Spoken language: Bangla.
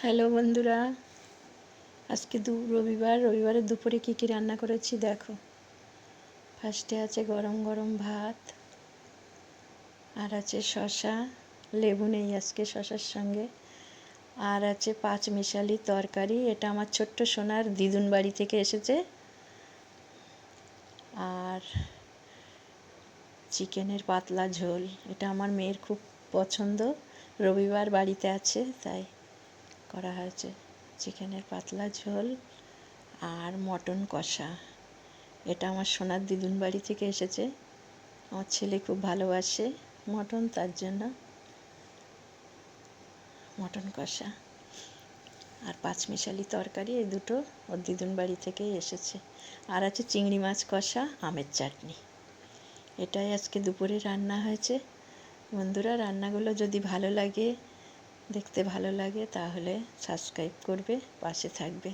হ্যালো বন্ধুরা, আজকে রবিবারের দুপুরে কী কী রান্না করেছি দেখো। ফার্স্টে আছে গরম গরম ভাত, আর আছে শসা, লেবু নেই আজকে শসার সঙ্গে, আর আছে পাঁচমিশালি তরকারি। এটা আমার ছোট্ট সোনার দিদুন বাড়ি থেকে এসেছে। আর চিকেনের পাতলা ঝোল, এটা আমার মেয়ের খুব পছন্দ, রবিবার বাড়িতে আছে তাই করা হয়েছে। চিকেনের পাতলা ঝোল আর মটন কষা, এটা আমার সোনার দিদুন বাড়ি থেকে এসেছে। আমার ছেলে খুব ভালোবাসে মটন, তার জন্য মটন কষা আর পাঁচমিশালি তরকারি, এই দুটো ওর দিদুন বাড়ি থেকেই এসেছে। আর আছে চিংড়ি মাছ কষা, আমের চাটনি। এটাই আজকে দুপুরে রান্না হয়েছে। বন্ধুরা, রান্নাগুলো যদি ভালো লাগে, দেখতে ভালো লাগে, তাহলে সাবস্ক্রাইব করবে, পাশে থাকবে।